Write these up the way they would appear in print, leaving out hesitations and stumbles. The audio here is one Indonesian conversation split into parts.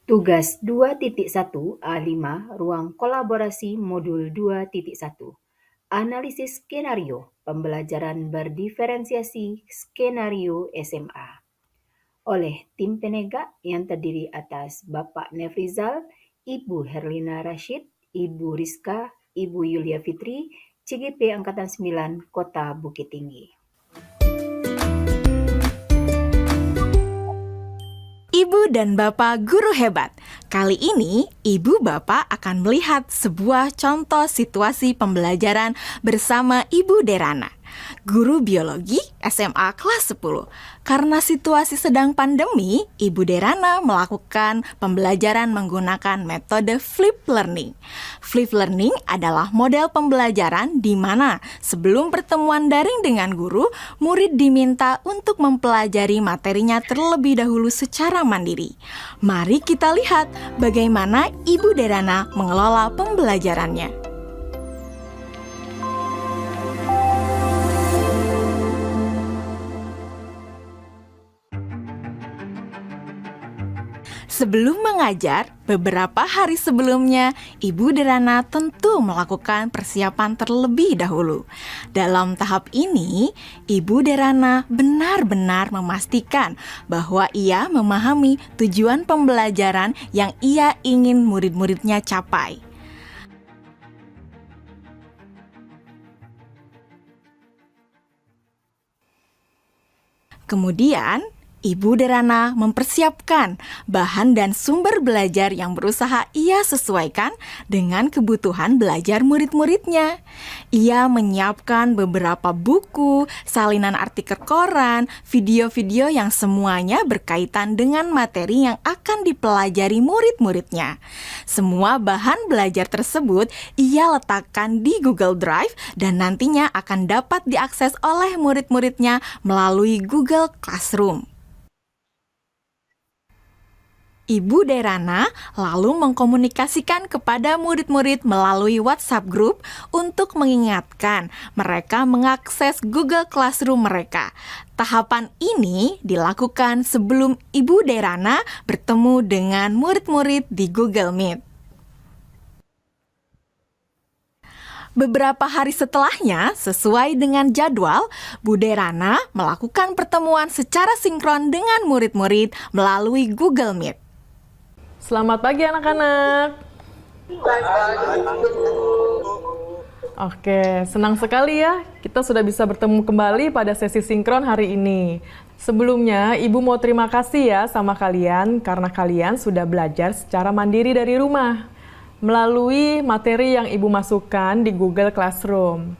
Tugas 2.1 A5 Ruang Kolaborasi Modul 2.1 Analisis Skenario Pembelajaran Berdiferensiasi Skenario SMA oleh tim penegak yang terdiri atas Bapak Nefrizal, Ibu Herlina Rashid, Ibu Rizka, Ibu Yulia Fitri, CGP Angkatan 9 Kota Bukit Tinggi. Ibu dan Bapak Guru Hebat. Kali ini, Ibu Bapak akan melihat sebuah contoh situasi pembelajaran bersama Ibu Derana, guru biologi SMA kelas 10. Karena situasi sedang pandemi, Ibu Derana melakukan pembelajaran menggunakan metode flip learning. Flip learning adalah model pembelajaran di mana sebelum pertemuan daring dengan guru, murid diminta untuk mempelajari materinya terlebih dahulu secara mandiri. Mari kita lihat bagaimana Ibu Derana mengelola pembelajarannya. Sebelum mengajar, beberapa hari sebelumnya, Ibu Derana tentu melakukan persiapan terlebih dahulu. Dalam tahap ini, Ibu Derana benar-benar memastikan bahwa ia memahami tujuan pembelajaran yang ia ingin murid-muridnya capai. Kemudian, Ibu Derana mempersiapkan bahan dan sumber belajar yang berusaha ia sesuaikan dengan kebutuhan belajar murid-muridnya. Ia menyiapkan beberapa buku, salinan artikel koran, video-video yang semuanya berkaitan dengan materi yang akan dipelajari murid-muridnya. Semua bahan belajar tersebut ia letakkan di Google Drive dan nantinya akan dapat diakses oleh murid-muridnya melalui Google Classroom. Ibu Derana lalu mengkomunikasikan kepada murid-murid melalui WhatsApp group untuk mengingatkan mereka mengakses Google Classroom mereka. Tahapan ini dilakukan sebelum Ibu Derana bertemu dengan murid-murid di Google Meet. Beberapa hari setelahnya, sesuai dengan jadwal, Bu Derana melakukan pertemuan secara sinkron dengan murid-murid melalui Google Meet. Selamat pagi anak-anak. Oke, senang sekali ya kita sudah bisa bertemu kembali pada sesi sinkron hari ini. Sebelumnya, Ibu mau terima kasih ya sama kalian karena kalian sudah belajar secara mandiri dari rumah melalui materi yang Ibu masukkan di Google Classroom.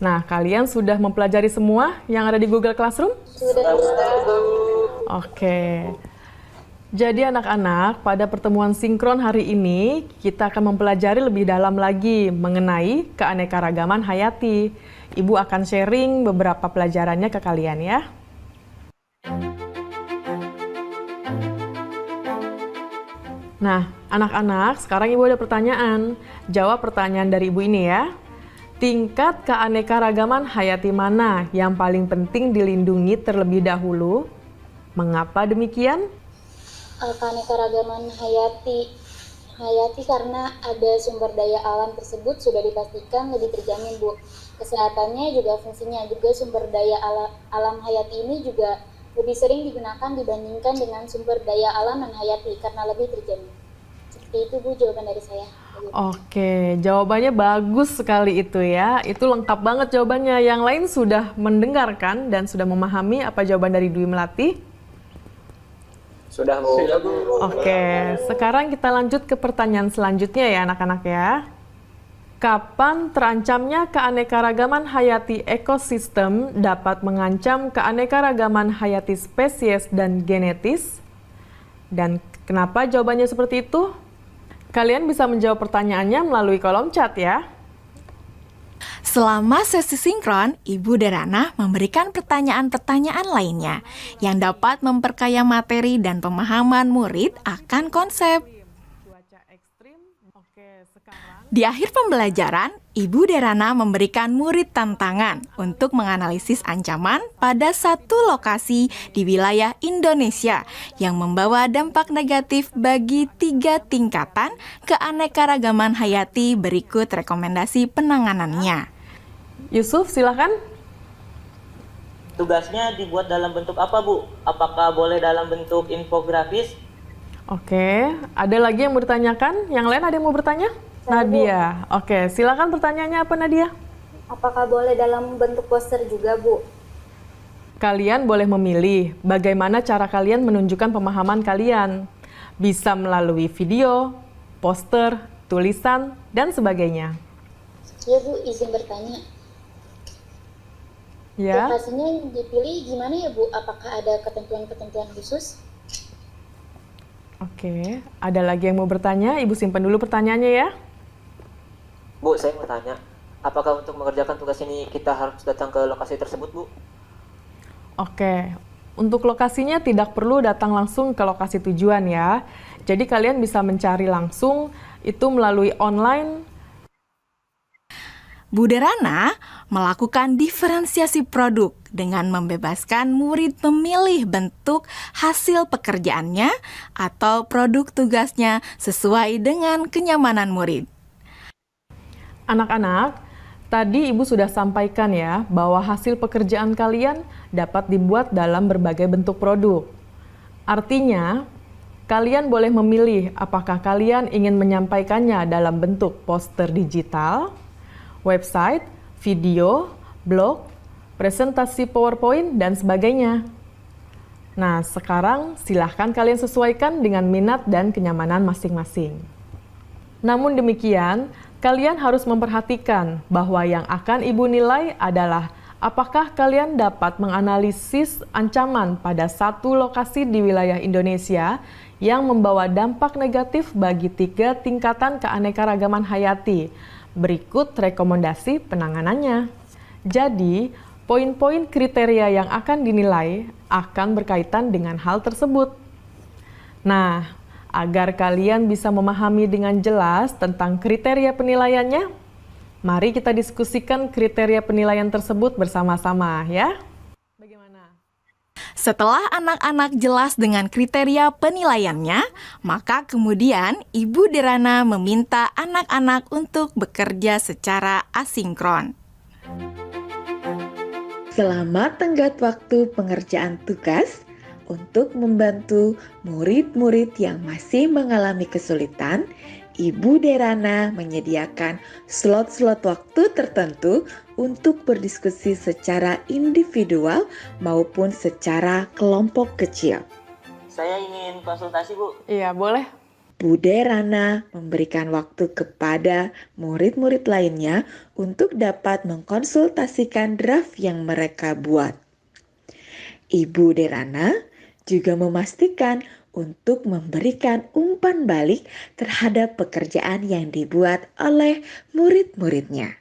Nah, kalian sudah mempelajari semua yang ada di Google Classroom? Sudah. Oke. Jadi anak-anak, pada pertemuan sinkron hari ini, kita akan mempelajari lebih dalam lagi mengenai keanekaragaman hayati. Ibu akan sharing beberapa pelajarannya ke kalian ya. Nah, anak-anak, sekarang Ibu ada pertanyaan. Jawab pertanyaan dari Ibu ini ya. Tingkat keanekaragaman hayati mana yang paling penting dilindungi terlebih dahulu? Mengapa demikian? Keanekaragaman hayati karena ada sumber daya alam tersebut sudah dipastikan lebih terjamin, Bu. Kesehatannya juga fungsinya juga sumber daya alam hayati ini juga lebih sering digunakan dibandingkan dengan sumber daya alam non hayati karena lebih terjamin. Seperti itu, Bu, jawaban dari saya. Oke, jawabannya bagus sekali itu ya. Itu lengkap banget jawabannya. Yang lain sudah mendengarkan dan sudah memahami apa jawaban dari Dwi Melati? Sudah, Bu. Oke, sekarang kita lanjut ke pertanyaan selanjutnya ya anak-anak ya. Kapan terancamnya keanekaragaman hayati ekosistem dapat mengancam keanekaragaman hayati spesies dan genetis? Dan kenapa jawabannya seperti itu? Kalian bisa menjawab pertanyaannya melalui kolom chat ya. Selama sesi sinkron, Ibu Derana memberikan pertanyaan-pertanyaan lainnya yang dapat memperkaya materi dan pemahaman murid akan konsep. Di akhir pembelajaran, Ibu Derana memberikan murid tantangan untuk menganalisis ancaman pada satu lokasi di wilayah Indonesia yang membawa dampak negatif bagi 3 tingkatan keanekaragaman hayati. Berikut rekomendasi penanganannya. Yusuf, silakan. Tugasnya dibuat dalam bentuk apa, Bu? Apakah boleh dalam bentuk infografis? Oke, ada lagi yang mau ditanyakan? Yang lain ada yang mau bertanya? Nadia. Oke, silakan pertanyaannya apa, Nadia? Apakah boleh dalam bentuk poster juga, Bu? Kalian boleh memilih bagaimana cara kalian menunjukkan pemahaman kalian. Bisa melalui video, poster, tulisan, dan sebagainya. Ya, Bu, izin bertanya. Ya, Lokasinya yang dipilih gimana ya, Bu? Apakah ada ketentuan-ketentuan khusus? oke. Ada lagi yang mau bertanya? Ibu simpan dulu pertanyaannya ya. Bu, saya mau tanya, apakah untuk mengerjakan tugas ini kita harus datang ke lokasi tersebut, Bu? Oke, untuk lokasinya tidak perlu datang langsung ke lokasi tujuan ya. Jadi kalian bisa mencari langsung itu melalui online. Bu Derana melakukan diferensiasi produk dengan membebaskan murid memilih bentuk hasil pekerjaannya atau produk tugasnya sesuai dengan kenyamanan murid. Anak-anak, tadi Ibu sudah sampaikan ya bahwa hasil pekerjaan kalian dapat dibuat dalam berbagai bentuk produk. Artinya, kalian boleh memilih apakah kalian ingin menyampaikannya dalam bentuk poster digital, website, video, blog, presentasi PowerPoint, dan sebagainya. Nah, sekarang silahkan kalian sesuaikan dengan minat dan kenyamanan masing-masing. Namun demikian, kalian harus memperhatikan bahwa yang akan Ibu nilai adalah apakah kalian dapat menganalisis ancaman pada satu lokasi di wilayah Indonesia yang membawa dampak negatif bagi 3 tingkatan keanekaragaman hayati. Berikut rekomendasi penanganannya. Jadi, poin-poin kriteria yang akan dinilai akan berkaitan dengan hal tersebut. Nah, agar kalian bisa memahami dengan jelas tentang kriteria penilaiannya, mari kita diskusikan kriteria penilaian tersebut bersama-sama ya. Bagaimana? Setelah anak-anak jelas dengan kriteria penilaiannya, maka kemudian Ibu Derana meminta anak-anak untuk bekerja secara asinkron. Selamat tenggat waktu pengerjaan tugas untuk membantu murid-murid yang masih mengalami kesulitan. Ibu Derana menyediakan slot-slot waktu tertentu untuk berdiskusi secara individual maupun secara kelompok kecil. Saya ingin konsultasi, Bu. Iya, boleh. Bu Derana memberikan waktu kepada murid-murid lainnya untuk dapat mengkonsultasikan draft yang mereka buat. Ibu Derana juga memastikan untuk memberikan umpan balik terhadap pekerjaan yang dibuat oleh murid-muridnya.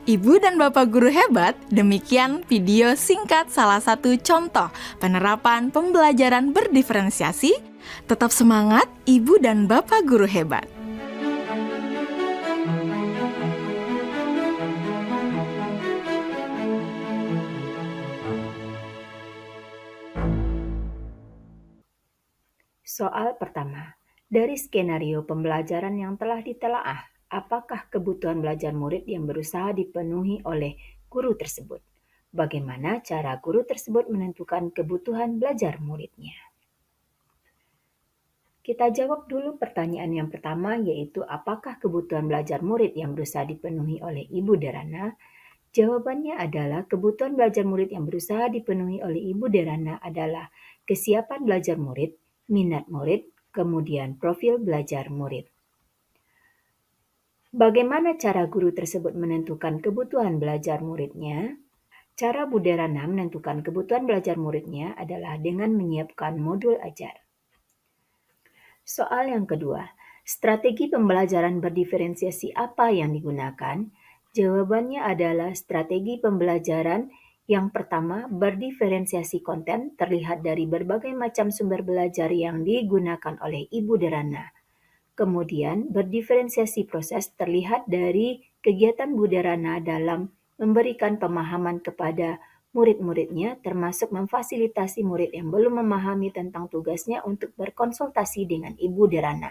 Ibu dan Bapak Guru Hebat, demikian video singkat salah satu contoh penerapan pembelajaran berdiferensiasi. Tetap semangat, Ibu dan Bapak Guru Hebat. Soal pertama, dari skenario pembelajaran yang telah ditelaah, apakah kebutuhan belajar murid yang berusaha dipenuhi oleh guru tersebut? Bagaimana cara guru tersebut menentukan kebutuhan belajar muridnya? Kita jawab dulu pertanyaan yang pertama, yaitu apakah kebutuhan belajar murid yang berusaha dipenuhi oleh Ibu Derana? Jawabannya adalah kebutuhan belajar murid yang berusaha dipenuhi oleh Ibu Derana adalah kesiapan belajar murid, minat murid, kemudian profil belajar murid. Bagaimana cara guru tersebut menentukan kebutuhan belajar muridnya? Cara Bu Derana menentukan kebutuhan belajar muridnya adalah dengan menyiapkan modul ajar. Soal yang kedua, strategi pembelajaran berdiferensiasi apa yang digunakan? Jawabannya adalah strategi pembelajaran yang pertama, berdiferensiasi konten terlihat dari berbagai macam sumber belajar yang digunakan oleh Ibu Derana. Kemudian, berdiferensiasi proses terlihat dari kegiatan Bu Dharana dalam memberikan pemahaman kepada murid-muridnya, termasuk memfasilitasi murid yang belum memahami tentang tugasnya untuk berkonsultasi dengan Ibu Dharana.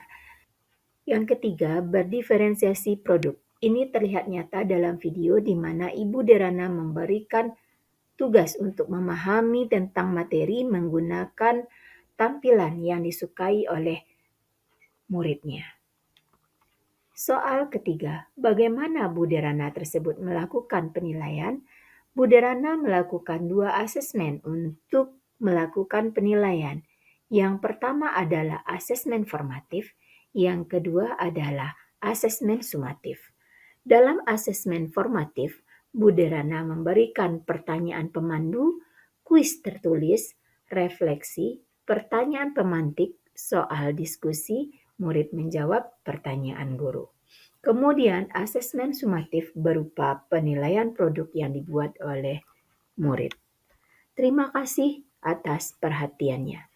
Yang ketiga, berdiferensiasi produk. Ini terlihat nyata dalam video di mana Ibu Dharana memberikan tugas untuk memahami tentang materi menggunakan tampilan yang disukai oleh muridnya. Soal ketiga, bagaimana Bu Dharana tersebut melakukan penilaian? Bu Dharana melakukan 2 asesmen untuk melakukan penilaian. Yang pertama adalah asesmen formatif, yang kedua adalah asesmen sumatif. Dalam asesmen formatif, Bu Dharana memberikan pertanyaan pemandu, kuis tertulis, refleksi, pertanyaan pemantik, soal diskusi, murid menjawab pertanyaan guru. Kemudian asesmen sumatif berupa penilaian produk yang dibuat oleh murid. Terima kasih atas perhatiannya.